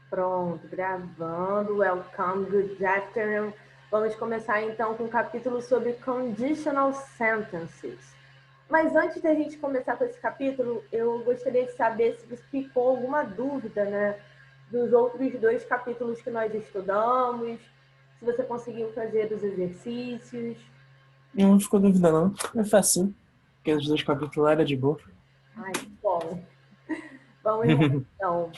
Pronto, gravando. Welcome, good afternoon. Vamos começar então com o capítulo sobre conditional sentences. Mas antes da gente começar com esse capítulo, eu gostaria de saber se ficou alguma dúvida, né, dos outros dois capítulos que nós estudamos, se você conseguiu fazer os exercícios. Não ficou dúvida, não. É fácil. Porque os dois capítulos era de boa. Ai, que bom. Vamos lá, então.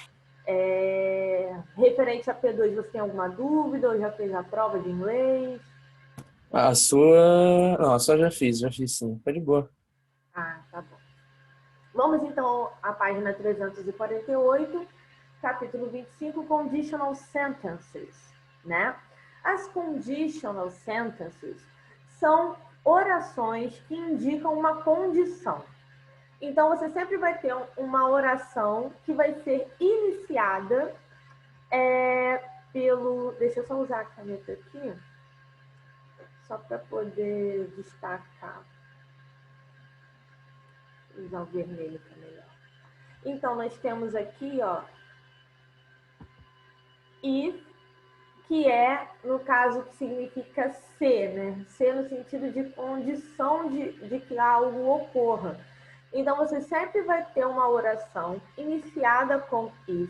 Referente a P2, você tem alguma dúvida ou já fez a prova de inglês? A sua. Não, a sua já fiz sim. Foi de boa. Ah, tá bom. Vamos então à página 348, capítulo 25, Conditional Sentences, né? As conditional sentences são orações que indicam uma condição. Então, você sempre vai ter uma oração que vai ser iniciada pelo... Deixa eu só usar a caneta aqui, só para poder destacar. Vou usar o vermelho para melhor. Então, nós temos aqui, ó, if, que é, no caso, que significa ser, né? Ser no sentido de condição de que algo ocorra. Então, você sempre vai ter uma oração iniciada com if,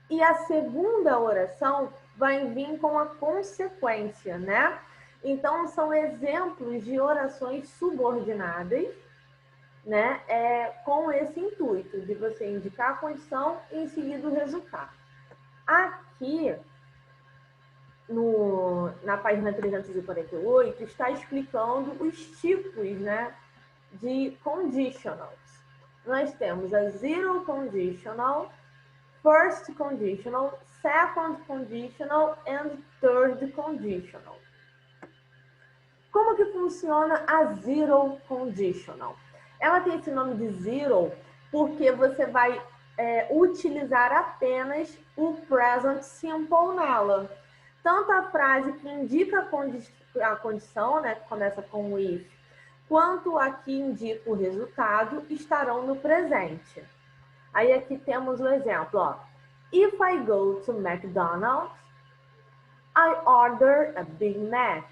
e a segunda oração vai vir com a consequência, né? Então, são exemplos de orações subordinadas, né? Com esse intuito de você indicar a condição e em seguida o resultado. Aqui, na página 348, está explicando os tipos, né, de conditionals. Nós temos a zero conditional, first conditional, second conditional and third conditional. Como que funciona a zero conditional? Ela tem esse nome de zero porque você vai utilizar apenas o present simple nela. Tanto a frase que indica a condição, né, que começa com o if, quanto a que indica o resultado, estarão no presente. Aí aqui temos o exemplo, ó. If I go to McDonald's, I order a Big Mac.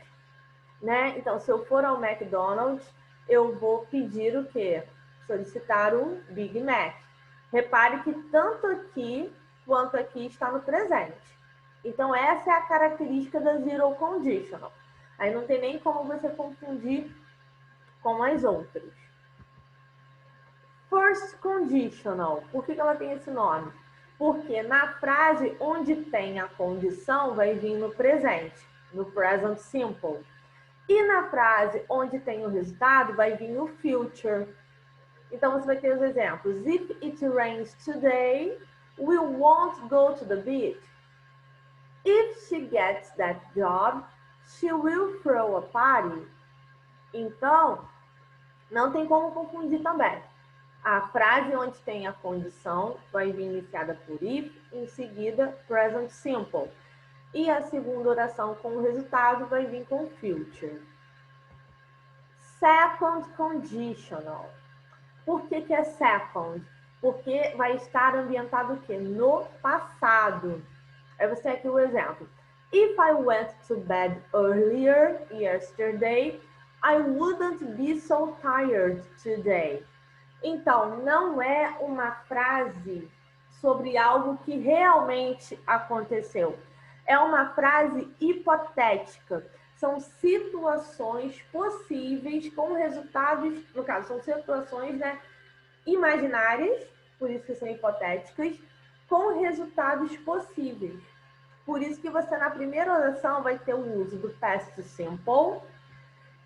Né? Então, se eu for ao McDonald's, eu vou pedir o quê? Solicitar um Big Mac. Repare que tanto aqui quanto aqui está no presente. Então, essa é a característica da zero conditional. Aí não tem nem como você confundir com as outras. First conditional. Por que ela tem esse nome? Porque na frase onde tem a condição vai vir no presente, no present simple. E na frase onde tem o resultado vai vir o future. Então você vai ter os exemplos. If it rains today, we won't go to the beach. If she gets that job, she will throw a party. Então, não tem como confundir também. A frase onde tem a condição vai vir iniciada por if, em seguida present simple. E a segunda oração com o resultado vai vir com future. Second conditional. Por que é second? Porque vai estar ambientado o quê? No passado. Aí você aqui o exemplo. If I went to bed earlier yesterday, I wouldn't be so tired today. Então, não é uma frase sobre algo que realmente aconteceu. É uma frase hipotética. São situações possíveis com resultados, no caso, são situações, né, imaginárias, por isso que são hipotéticas, com resultados possíveis. Por isso que você, na primeira oração, vai ter o uso do past simple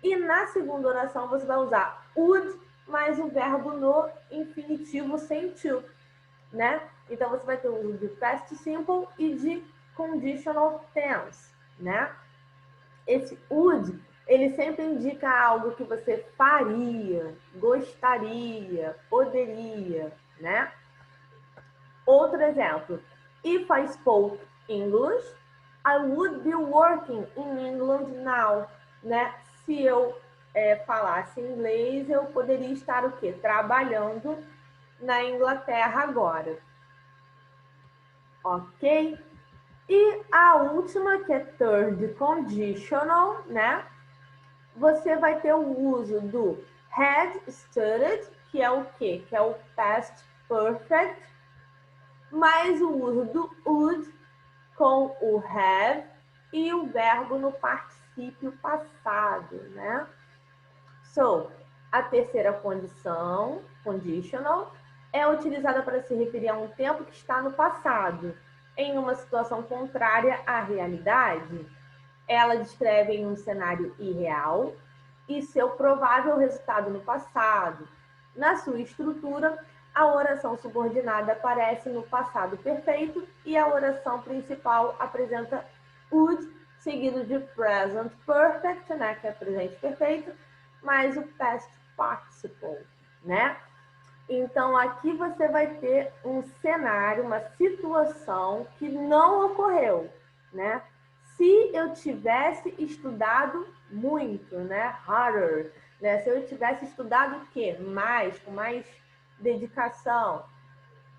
e na segunda oração você vai usar would mais o verbo no infinitivo sem to, né? Então, você vai ter o uso de past simple e de conditional tense, né? Esse would, ele sempre indica algo que você faria, gostaria, poderia, né? Outro exemplo. If I spoke English, I would be working in England now, né? Se eu falasse inglês, eu poderia estar o quê? Trabalhando na Inglaterra agora. Ok? E a última, que é third conditional, né? Você vai ter o uso do had studied, que é o quê? Que é o past perfect, mais o uso do would com o have e o verbo no particípio passado, né? So, a terceira condição, conditional, é utilizada para se referir a um tempo que está no passado, em uma situação contrária à realidade. Ela descreve um cenário irreal e seu provável resultado no passado. Na sua estrutura, a oração subordinada aparece no passado perfeito e a oração principal apresenta would, seguido de present perfect, né, que é presente perfeito, mais o past participle, né? Então, aqui você vai ter um cenário, uma situação que não ocorreu, né? Se eu tivesse estudado muito, né? Harder, né? Se eu tivesse estudado o quê? Mais, com mais dedicação.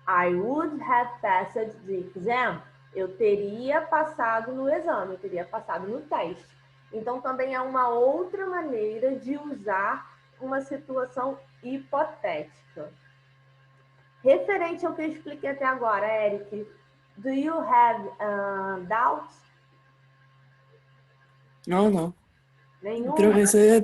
I would have passed the exam. Eu teria passado no exame, eu teria passado no teste. Então, também é uma outra maneira de usar uma situação hipotética. Referente ao que eu expliquei até agora, Eric, do you have doubts? Não. Nenhuma? Isso aí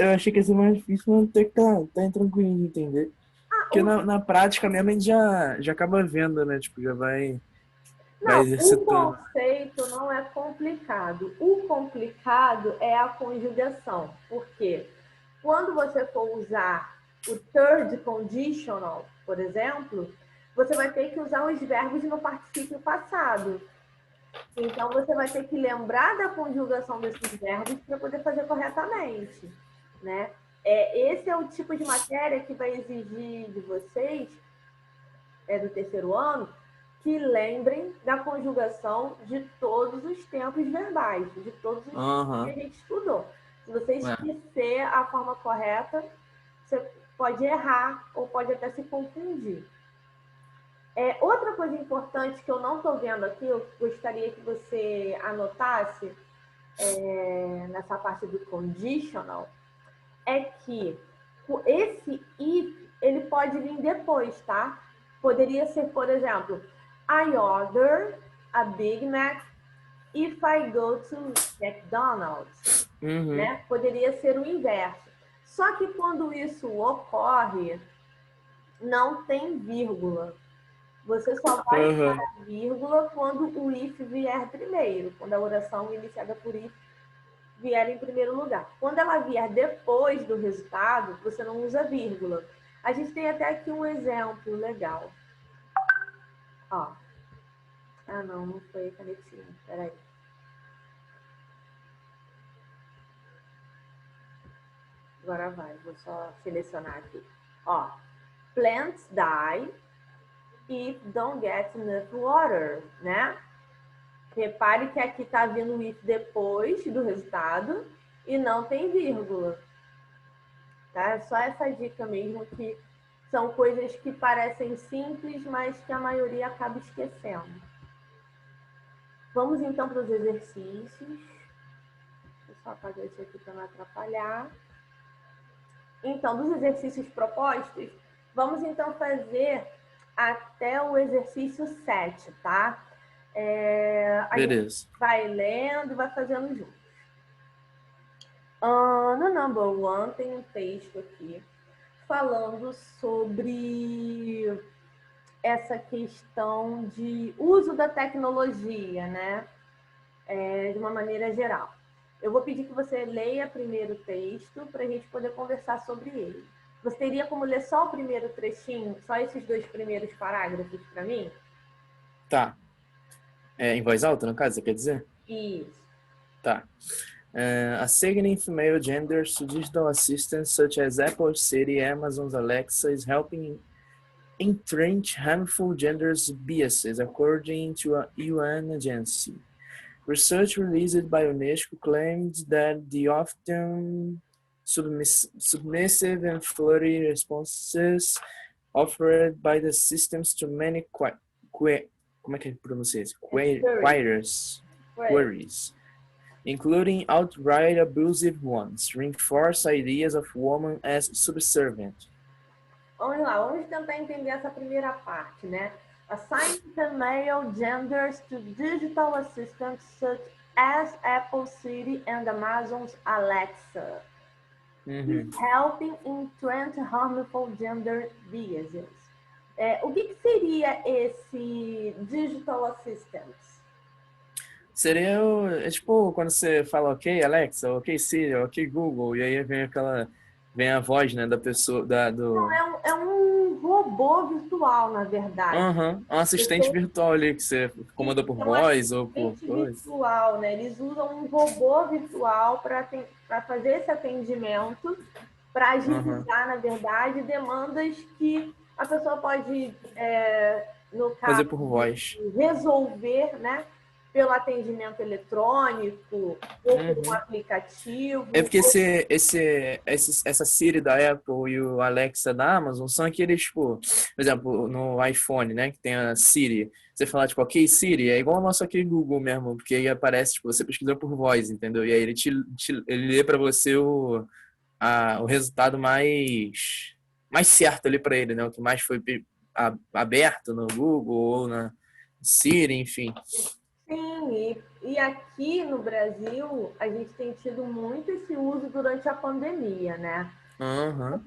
eu achei que ia ser mais difícil, mas até que tá tranquilo de entender. Porque O, na prática mesmo a gente já acaba vendo, né? Tipo, vai não, o exercitando. conceito não é complicado. O complicado é a conjugação. Por quê? Quando você for usar o third conditional, por exemplo, você vai ter que usar os verbos no particípio passado. Então, você vai ter que lembrar da conjugação desses verbos para poder fazer corretamente, né? Esse é o tipo de matéria que vai exigir de vocês, do terceiro ano, que lembrem da conjugação de todos os tempos verbais, de todos os tempos que a Aham. gente estudou. Se você É. esquecer a forma correta, você pode errar ou pode até se confundir. Outra coisa importante que eu não estou vendo aqui, eu gostaria que você anotasse nessa parte do conditional, é que esse if, ele pode vir depois, tá? Poderia ser, por exemplo, I order a Big Mac if I go to McDonald's, Uhum. né? Poderia ser o inverso. Só que quando isso ocorre, não tem vírgula. Você só vai usar Aham. a vírgula quando o if vier primeiro, quando a oração iniciada por if vier em primeiro lugar. Quando ela vier depois do resultado, você não usa vírgula. A gente tem até aqui um exemplo legal. Ó. Ah, não foi a canetinha. Peraí. Agora vai, vou só selecionar aqui. Ó. Plants die if don't get enough water, né? Repare que aqui está vindo o if depois do resultado e não tem vírgula. Tá? Só essa dica mesmo, que são coisas que parecem simples, mas que a maioria acaba esquecendo. Vamos então para os exercícios. Deixa eu só apagar isso aqui para não atrapalhar. Então, dos exercícios propostos, vamos então fazer até o exercício 7, tá? A gente Beleza. vai lendo e vai fazendo juntos. No number one tem um texto aqui falando sobre essa questão de uso da tecnologia, né? De uma maneira geral. Eu vou pedir que você leia primeiro o texto para a gente poder conversar sobre ele. Você teria como ler só o primeiro trechinho, só esses dois primeiros parágrafos para mim? Tá. Em voz alta, no caso, você quer dizer? Isso. Tá. Assigning female genders to digital assistants such as Apple Siri, Amazon's Alexa is helping entrench harmful gender biases, according to a UN agency. Research released by UNESCO claimed that the often submissive and flirty responses offered by the systems to many como é que pronuncia isso? Queries. Queries. Including outright abusive ones, reinforce ideas of women as subservient. Vamos lá, vamos tentar entender essa primeira parte, né? Assign female genders to digital assistants such as Apple Siri and Amazon's Alexa. Is helping entrench harmful gender biases. O que seria esse digital assistants? Seria tipo quando você fala ok Alexa, ok Siri, ok Google, e aí vem a voz, né, da pessoa, Não, é um robô virtual, na verdade. Um assistente virtual ali que você comanda por voz ou por coisa. Virtual, né? Eles usam um robô virtual para fazer esse atendimento, para agilizar, na verdade, demandas que a pessoa pode, no caso, fazer por voz, resolver, né? Pelo atendimento eletrônico ou por um aplicativo. É porque essa Siri da Apple e o Alexa da Amazon são aqueles, tipo, por exemplo, no iPhone, né, que tem a Siri. Você falar, tipo, ok, Siri, é igual ao nosso aqui Google mesmo, porque aí aparece, tipo, você pesquisa por voz, entendeu? E aí ele lê pra você o resultado mais certo ali pra ele, né? O que mais foi aberto no Google ou na Siri, enfim. Sim, e aqui no Brasil a gente tem tido muito esse uso durante a pandemia, né?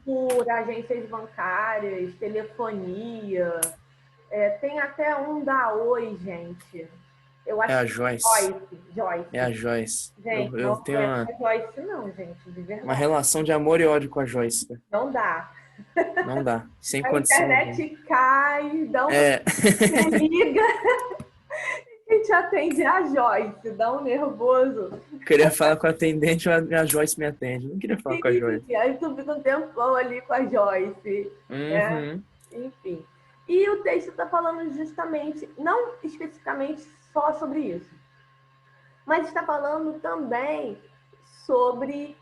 Por agências bancárias, telefonia, tem até um da Oi, gente. Eu acho a Joyce. Joyce. É a Joyce. Gente, eu tenho a Joyce não, gente, de verdade. Uma relação de amor e ódio com a Joyce. Não dá. Não dá. Sem a condição. A internet cai, dá uma É. liga. A gente atende a Joyce, dá um nervoso. Queria falar com a atendente, a Joyce me atende. Não queria falar com a Joyce. Aí tu fica um tempão ali com a Joyce. Né? Enfim. E o texto está falando justamente, não especificamente só sobre isso, mas está falando também sobre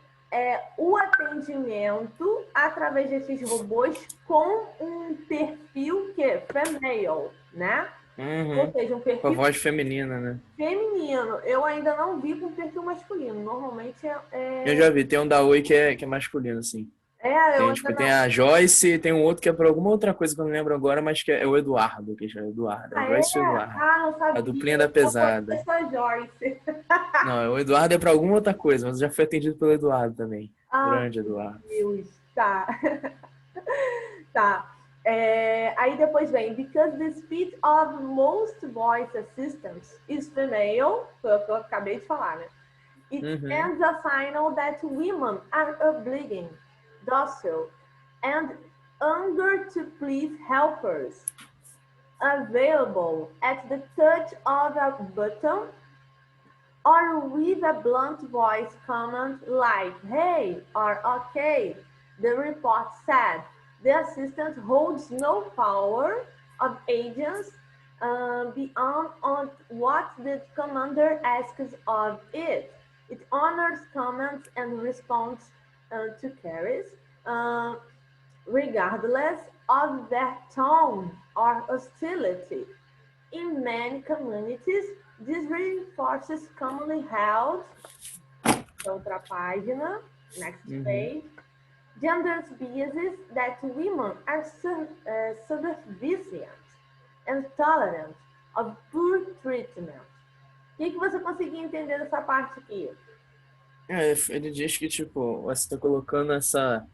o atendimento através desses robôs com um perfil que é female, né? Ou seja, um perfil com a voz feminina, né? Feminino. Eu ainda não vi com perfil masculino. Normalmente Eu já vi. Tem um da Oi que é masculino, assim. Tem a Joyce e tem um outro que é por alguma outra coisa que eu não lembro agora, mas que é o Eduardo, que chama Eduardo. É Joyce e Eduardo. Não sabia. A duplinha da pesada. Joyce. Não, o Eduardo é pra alguma outra coisa, mas já foi atendido pelo Eduardo também. Grande Eduardo. Meu Deus, tá. Tá. Aí depois vem, because the speed of most voice assistants is female, foi o que eu acabei de falar, né? It sends a signal that women are obliging, docile, and eager to please helpers, available at the touch of a button or with a blunt voice command like, hey, or okay. The report said the assistant holds no power of agents beyond on what the commander asks of it. It honors comments and responds to queries, regardless of their tone or hostility. In many communities, this reinforces commonly held, outra página, next page, gender biases that women are subservient and tolerant of poor treatment. O que você conseguiu entender dessa parte aqui? Ele diz que, tipo, você está colocando essa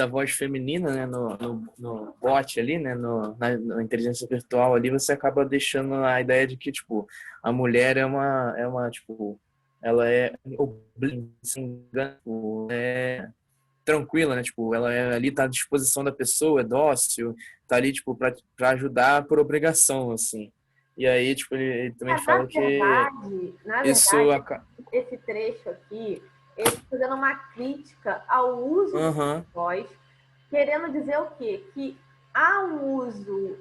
voz feminina, né, no bot ali, né, na inteligência virtual ali, você acaba deixando a ideia de que, tipo, a mulher é uma tipo, ela é tranquila, né, tipo, ela ali tá à disposição da pessoa, é dócil, tá ali, tipo, para ajudar por obrigação, assim. E aí, tipo, ele também fala na verdade, esse trecho aqui, ele está fazendo uma crítica ao uso da voz, querendo dizer o quê? Que há um uso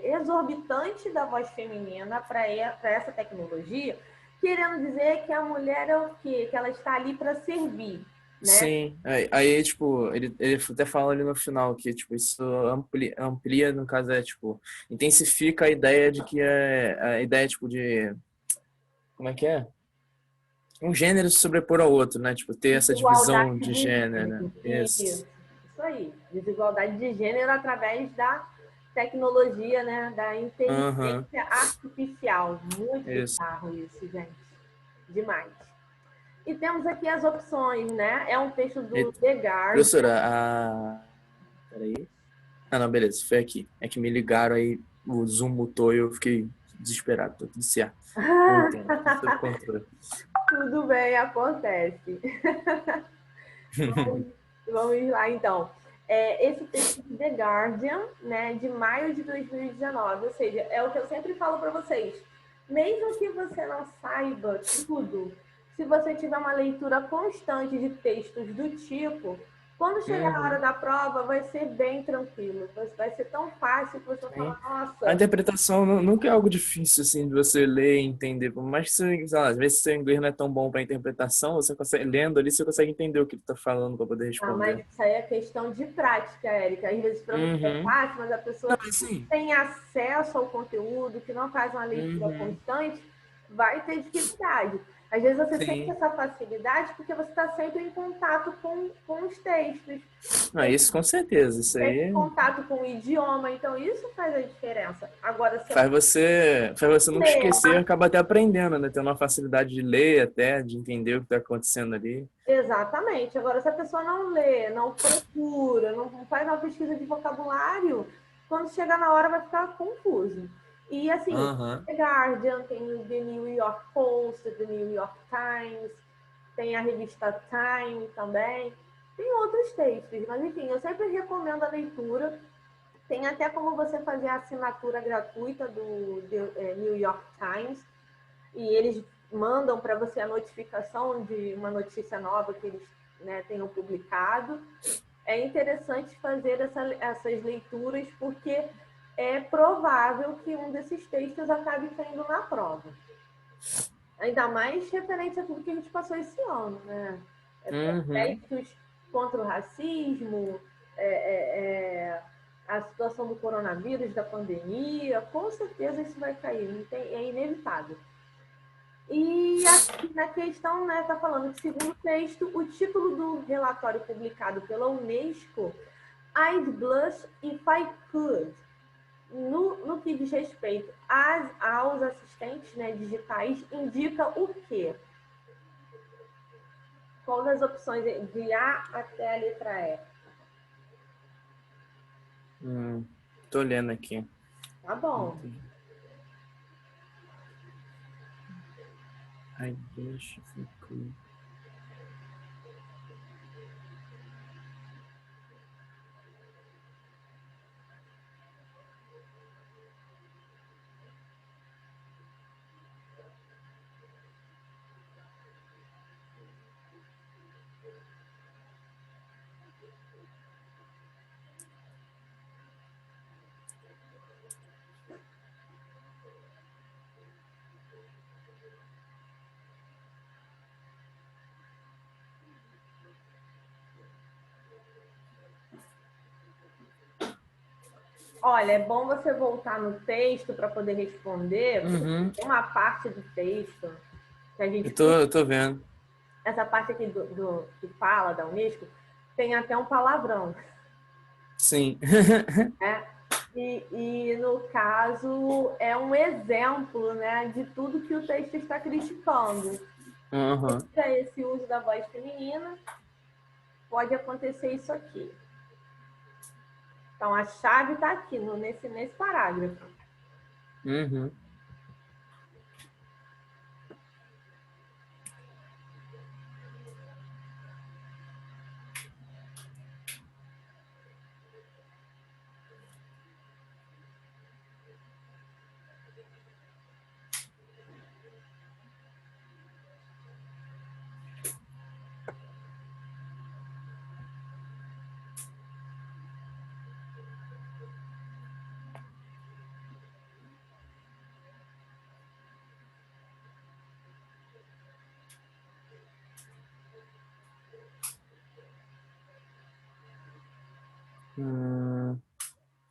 exorbitante da voz feminina para essa tecnologia, querendo dizer que a mulher é o quê? Que ela está ali para servir. né? Sim, aí, tipo, ele até fala ali no final que, tipo, isso amplia, no caso, tipo, intensifica a ideia de que a ideia, tipo, de, como é que é? Um gênero se sobrepor ao outro, né? Tipo, ter essa divisão Desigualdade de de gênero. gênero. Isso. Isso aí. Desigualdade de gênero através da tecnologia, né? Da Aham, inteligência artificial. Muito isso. bizarro isso, gente. Demais. E temos aqui as opções, né? É um texto E, do The Guardian. professora, peraí. Ah, não, beleza, foi aqui. É que me ligaram aí, o Zoom mutou e eu fiquei desesperado. Tá tudo certo. Voltando, tudo sob controle. Tudo bem, acontece. Vamos lá, então. Esse texto de The Guardian, né, de maio de 2019, ou seja, é o que eu sempre falo para vocês. Mesmo que você não saiba tudo, se você tiver uma leitura constante de textos do tipo, quando chegar a hora Uhum. da prova, vai ser bem tranquilo. Vai ser tão fácil que você vai Sim. falar, A nossa, interpretação nunca é algo difícil assim de você ler e entender. Por mais que você, sei lá, às vezes seu inglês não é tão bom para interpretação, você consegue lendo ali, você consegue entender o que ele está falando para poder ah, mas responder. isso aí é questão de prática, Érica. Às vezes para você é Uhum. fácil, mas a pessoa Não, que mas sim. tem acesso ao conteúdo, que não faz uma leitura Uhum. constante, vai ter dificuldade. Às vezes você sente Sim. essa facilidade porque você está sempre em contato com os textos, Ah, isso com certeza. Isso sempre em aí contato com o idioma, então isso faz a diferença. Agora, se faz você nunca ler esquecer e acaba até aprendendo, né? Tendo uma facilidade de ler até, de entender o que está acontecendo ali. exatamente. Agora, se a pessoa não lê, não procura, não faz uma pesquisa de vocabulário, quando chegar na hora vai ficar confuso. E assim, Aham. The Guardian, tem o The New York Post, The New York Times, tem a revista Time também, tem outros textos, mas enfim, eu sempre recomendo a leitura. Tem até como você fazer a assinatura gratuita do New York Times, e eles mandam para você a notificação de uma notícia nova que eles, né, tenham publicado. É interessante fazer essas leituras porque é provável que um desses textos acabe caindo na prova. Ainda mais referente a tudo que a gente passou esse ano, né? Uhum. Textos contra o racismo, é, é, é, a situação do coronavírus, da pandemia, com certeza isso vai cair, é inevitável. E aqui na questão, né, está falando que, segundo o texto, o título do relatório publicado pela Unesco, I'd Blush If I Could, no que diz respeito aos assistentes, né, digitais, indica o quê? Qual das opções de A até a letra E? Hum. Tô lendo aqui. Tá bom. Ai, deixa eu ver. Olha, é bom você voltar no texto para poder responder, porque Uhum. tem uma parte do texto que a Eu gente tô, eu tô vendo. essa parte aqui que fala da Unesco, tem até um palavrão, Sim. né? No caso, é um exemplo, né, de tudo que o texto está criticando. Uhum. Para esse uso da voz feminina, pode acontecer isso aqui. Então, a chave está aqui, nesse parágrafo. Uhum.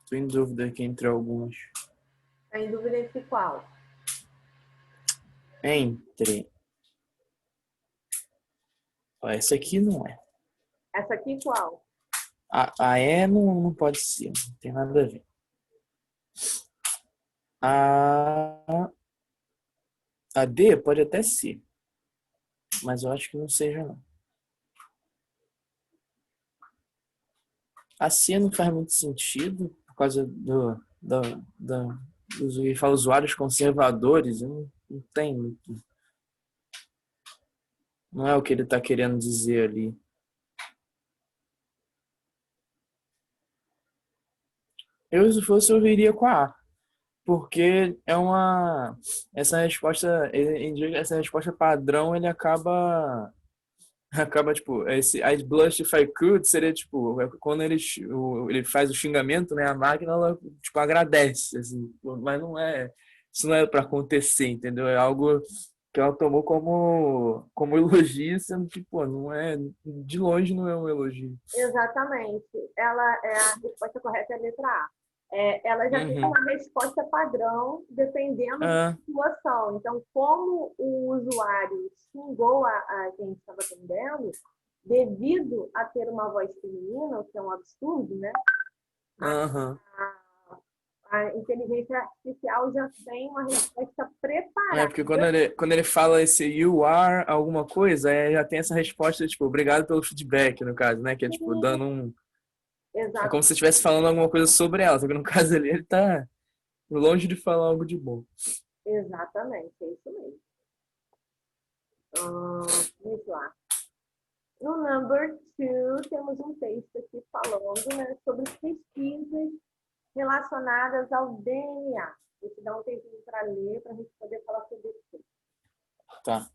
Tô em dúvida aqui entre alguns. Tá em dúvida entre qual? Entre. Ó, essa aqui não é. Essa aqui qual? A E não pode ser, não tem nada a ver. A, a D pode até ser, mas eu acho que não seja, não. A C não faz muito sentido, por causa ele fala usuários conservadores, não tem muito. Não é o que ele está querendo dizer ali. Eu, se fosse, eu iria com a A, porque é uma. Essa resposta, essa resposta padrão, ele acaba. Acaba, tipo, esse I blushed if I could seria, tipo, quando ele faz o xingamento, né, a máquina, ela, tipo, agradece, assim, mas não é, isso não é para acontecer, entendeu? É algo que ela tomou como elogio, sendo que, pô, não é, de longe não é um elogio. Exatamente. A resposta correta é a letra A. Ela já tem Uhum. uma resposta padrão dependendo da Ah, situação. Então, como o usuário xingou a quem estava atendendo, devido a ter uma voz feminina, o que é um absurdo, né? aham. A inteligência artificial já tem uma resposta É, preparada. porque quando ele fala esse you are alguma coisa, já tem essa resposta, tipo, obrigado pelo feedback, no caso, né? Que é, tipo, dando um. É Exato, como se estivesse falando alguma coisa sobre ela, só que no caso ali ele tá longe de falar algo de bom. exatamente, é isso mesmo. Vamos lá. No number two, temos um texto aqui falando, né, sobre pesquisas relacionadas ao DNA. Vou te dar um tempinho para ler, para a gente poder falar sobre isso. Tá.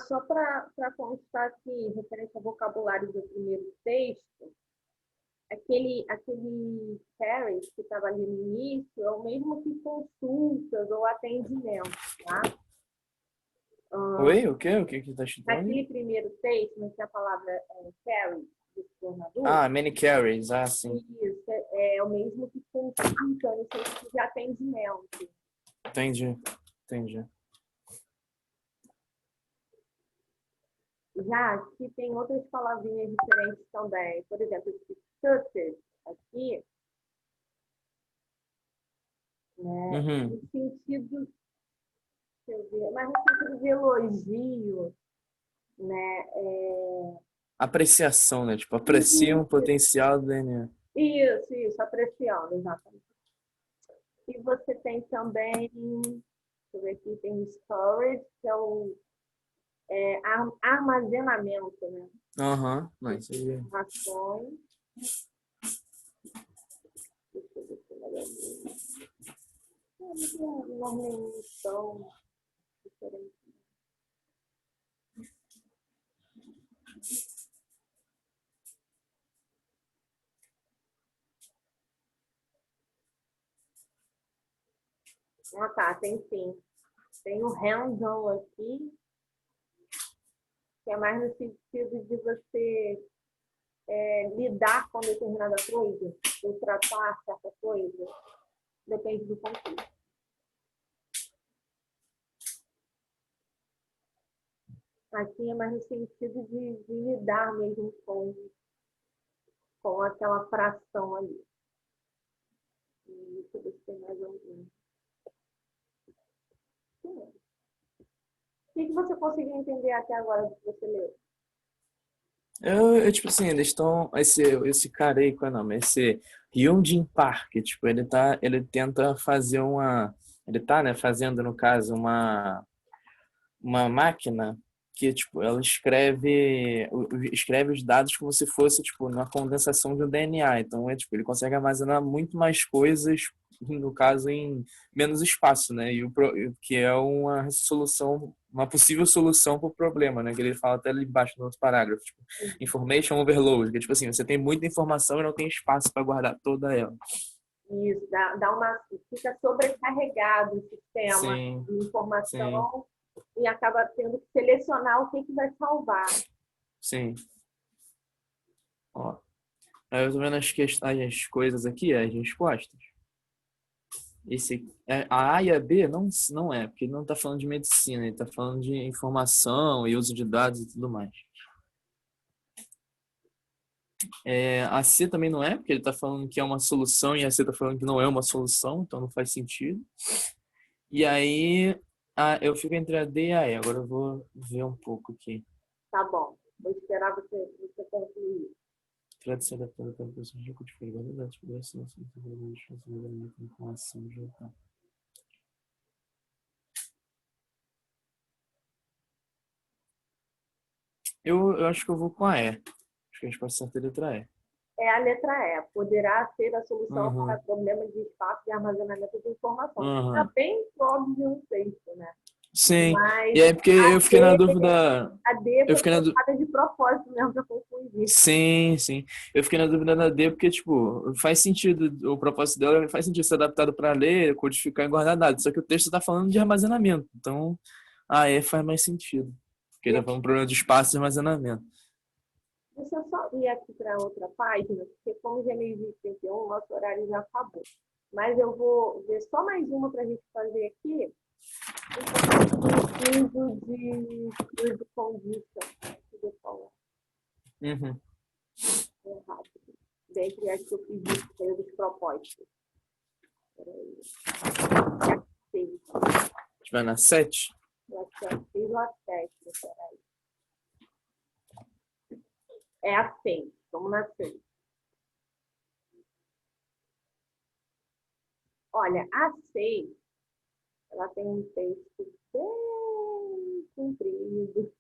Só para constar aqui, referente ao vocabulário do primeiro texto, aquele Paris que estava ali no início é o mesmo que consultas ou atendimento, tá? Oi, o quê? O que que tá escrito ali? Naquele primeiro texto, não tinha a palavra Paris, do tornador? Ah, many carries. Ah, sim. Isso, é o mesmo que consulta no sentido de atendimento. Entendi. Entendi. Já aqui tem outras palavrinhas diferentes também. Por exemplo, esse tutor aqui, né, Uhum. no sentido, deixa eu ver, mas no sentido de elogio, né? Apreciação, né? Tipo, apreciam o Isso, potencial do DNA. isso, apreciando, exatamente. E você tem também, deixa eu ver aqui, tem storage, que é o armazenamento, né? Aham. Não, De isso aí. informações. Deixa eu ver se não é tão diferente. Tá, tem sim. Tem o hands-on aqui, que é mais no sentido de você lidar com determinada coisa, ou tratar certa coisa, depende do contexto. Aqui é mais no sentido de lidar mesmo com aquela fração ali. Deixa eu ver se tem mais algum. O que você conseguiu entender até agora do que você leu? Tipo assim, eles estão. Esse cara aí, qual é o nome? Esse Hyunjin Park, tipo, ele tenta fazer uma. Ele tá, né, fazendo, no caso, uma máquina que, tipo, ela escreve os dados como se fosse, tipo, na condensação de um DNA. Então, tipo, ele consegue armazenar muito mais coisas, no caso, em menos espaço, né? Que é uma possível solução para o problema, né? Que ele fala até ali embaixo no outro parágrafo, tipo, information overload, que é, tipo assim, você tem muita informação e não tem espaço para guardar toda ela. Isso, fica sobrecarregado o sistema Sim, de sim, informação e acaba tendo que selecionar o que vai salvar. sim. Ó, aí eu tô vendo as coisas aqui, as respostas. A A e a B não é, porque ele não está falando de medicina, ele está falando de informação e uso de dados e tudo mais. A C também não é, porque ele está falando que é uma solução e a C está falando que não é uma solução, então não faz sentido. E aí eu fico entre a D e a E. Agora eu vou ver um pouco aqui. Tá bom, vou esperar você concluir. Trata de ser adaptada para pessoas de codificação, dados, progressão, informação, digital. Eu acho que eu vou com a E. Acho que a resposta certa é a letra E. É a letra E. Poderá ser a solução para Uhum, problemas de espaço de armazenamento de informação. Fica uhum. bem óbvio no texto, né? Sim. Mas E aí, porque a eu fiquei na D, dúvida. a D Eu foi fiquei na dúvida. colocada de propósito mesmo para confundir. Sim, sim. Eu fiquei na dúvida da D porque, tipo, faz sentido. O propósito dela faz sentido ser adaptado para ler, codificar e guardar dados. Só que o texto está falando de armazenamento. Então, a E faz mais sentido. Porque está falando um problema de espaço e armazenamento. Deixa eu só ir aqui para outra página, porque como já é meio dia 31, nosso horário já acabou. Mas eu vou ver só mais uma para a gente fazer aqui. Uso de condição. Deixa eu falar Uhum. errado. Dentre as que eu fiz dos propósitos. Peraí. A gente vai na 7. Eu acho que é 6 ou a 7. Peraí. É a 6. Vamos na 6. Olha, a 6, ela tem um texto bem comprido,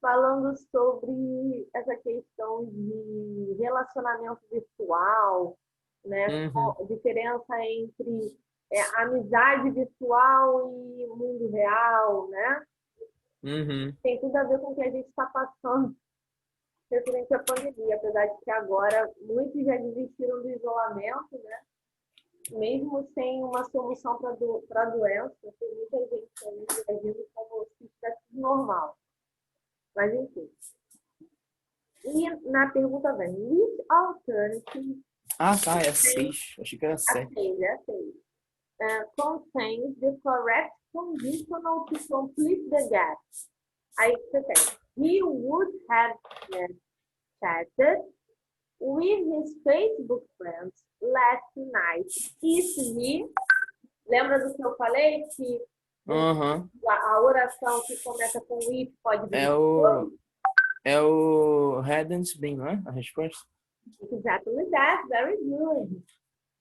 falando sobre essa questão de relacionamento virtual, né? Uhum. A diferença entre amizade virtual e mundo real, né? Uhum. Tem tudo a ver com o que a gente está passando referente à pandemia, apesar de que agora muitos já desistiram do isolamento, né? Mesmo sem uma solução para a doença, tem muita gente aí agindo como se estivesse normal. Mas, enfim. E na pergunta vem, which alternative Ah, tá, é 6. Achei que era 7. contains the correct conditional to complete the gap? Aí você tem, he would have chatted with his Facebook friends last night. If he... Lembra do que eu falei? Que Uhum. a oração que começa com if pode vir É depois? o. É o Hadn't Been, não é? A resposta? Exactly that, very good.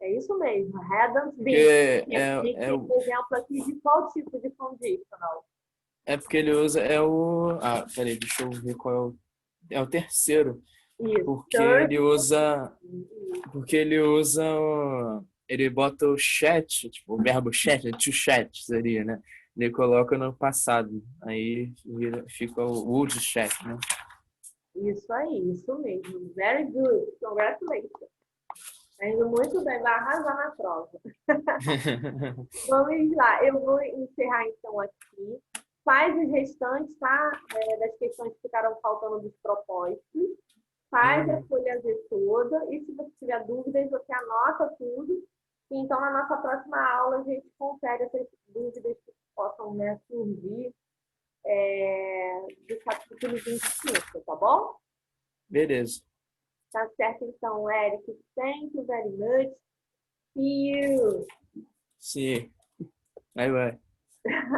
É isso mesmo, hadn't Porque been. E a gente é, tem o, exemplo aqui de qual tipo de conditional? é porque ele usa. É o. Ah, peraí, deixa eu ver qual é o. É o terceiro. Isso, Porque third. ele usa. Porque ele usa. Ele bota o chat, tipo, o verbo chat, to chat seria, né? Ele coloca no passado. Aí fica o would chat, né? Isso aí, isso mesmo. Very good. Congratulations. Tá indo muito bem, vai arrasar na prova. Vamos lá, eu vou encerrar então aqui. Faz os restantes, tá? Das questões que ficaram faltando dos propósitos. Faz a Uhum. folha Z toda. E se você tiver dúvidas, você anota tudo. E então, na nossa próxima aula, a gente confere essas dúvidas que possam, né, surgir do capítulo 25, tá bom? Beleza. Tá certo, então, Eric. Thank you very much. See you. See you. Bye bye.